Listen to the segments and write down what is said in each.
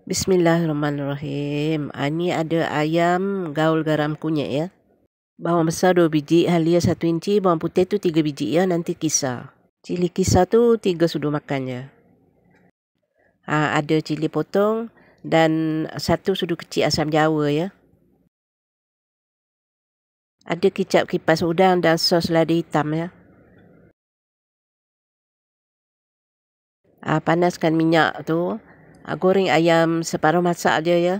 Bismillahirrahmanirrahim. Ni ada ayam gaul garam kunyit ya. Bawang besar 2 biji, halia 1 inci, bawang putih tu 3 biji ya, nanti kisar. Cili kisar tu 3 sudu makan je. Ada cili potong dan 1 sudu kecil asam jawa ya. Ada kicap kipas udang dan sos lada hitam ya. Panaskan minyak tu. Goreng ayam separuh masak je ya.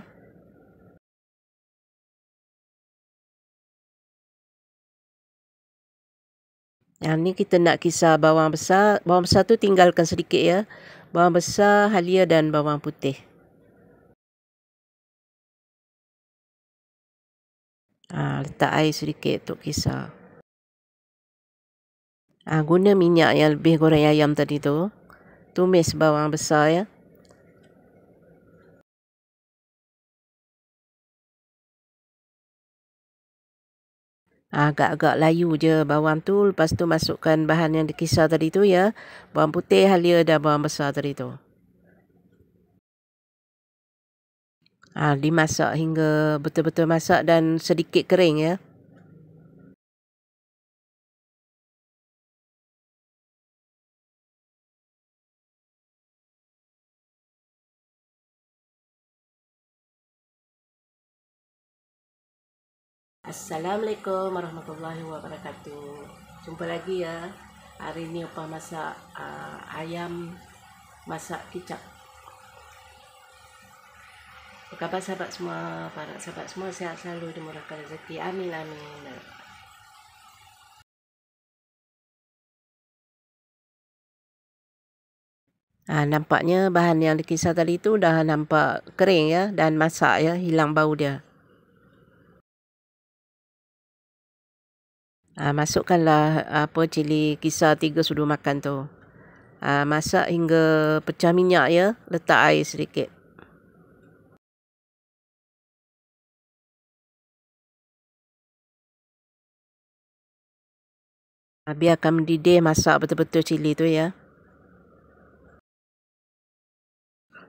Ni kita nak kisar bawang besar. Bawang besar tu tinggalkan sedikit ya. Bawang besar, halia dan bawang putih. Letak air sedikit untuk kisar. Guna minyak yang lebih goreng ayam tadi tu. Tumis bawang besar ya. Agak-agak layu je bawang tu. Lepas tu masukkan bahan yang dikisar tadi tu ya. Bawang putih, halia dan bawang besar tadi tu. Dimasak hingga betul-betul masak dan sedikit kering ya. Assalamualaikum warahmatullahi wabarakatuh. Jumpa lagi ya. Hari ni Opah masak ayam masak kicap. Apa khabar sahabat semua? Para sahabat semua sihat selalu, dimurahkan rezeki. Amin amin. Nampaknya bahan yang dikisar tadi tu dah nampak kering ya dan masak ya, hilang bau dia. Masukkanlah cili kisar 3 sudu makan tu. Masak hingga pecah minyak ya, letak air sedikit. Biarkan mendidih, masak betul-betul cili tu ya.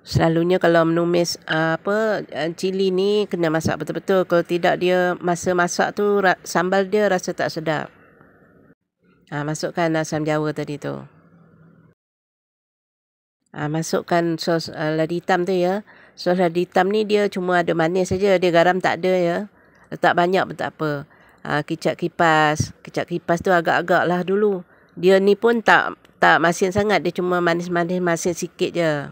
Selalunya kalau menumis cili ni kena masak betul-betul. Kalau tidak dia masa masak tu sambal dia rasa tak sedap. Masukkan asam jawa tadi tu. Masukkan sos lada hitam tu ya. Sos lada hitam ni dia cuma ada manis saja, dia garam tak ada ya. Letak banyak pun tak apa. Kicap kipas tu agak-agak lah dulu. Dia ni pun tak masin sangat, dia cuma manis-manis, masin sikit je.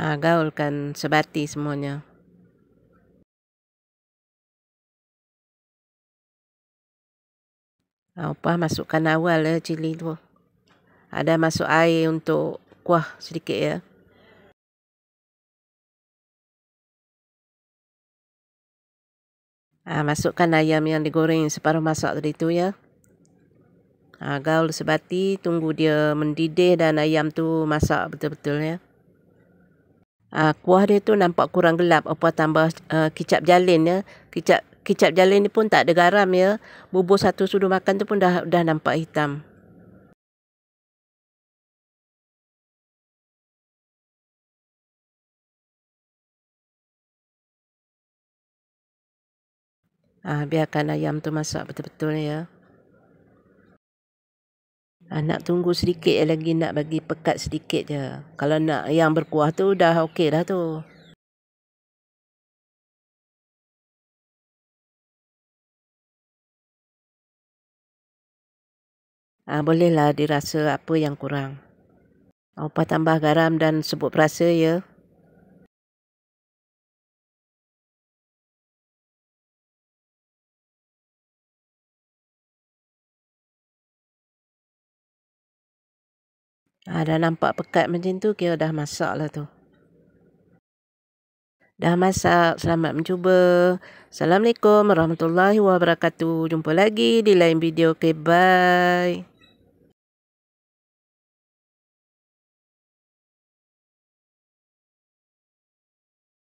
Gaulkan sebati semuanya. Opah masukkan awal ya cili tu. Ada masuk air untuk kuah sedikit ya. Masukkan ayam yang digoreng separuh masak tadi tu ya. Gaul sebati, tunggu dia mendidih dan ayam tu masak betul-betul ya. Kuah dia tu nampak kurang gelap. Opah tambah kicap jalin ya. Kicap jalin ni pun tak ada garam ya. Bubur 1 sudu makan tu pun dah nampak hitam. Biarkan ayam tu masak betul-betul ya. Nak tunggu sedikit lagi, nak bagi pekat sedikit je. Kalau nak yang berkuah tu dah okey dah tu. Bolehlah dirasa apa yang kurang. Opah tambah garam dan sebut perasa ya. Dah nampak pekat macam tu, kira dah masak lah tu. Dah masak, selamat mencuba. Assalamualaikum warahmatullahi wabarakatuh. Jumpa lagi di lain video. Okay, bye.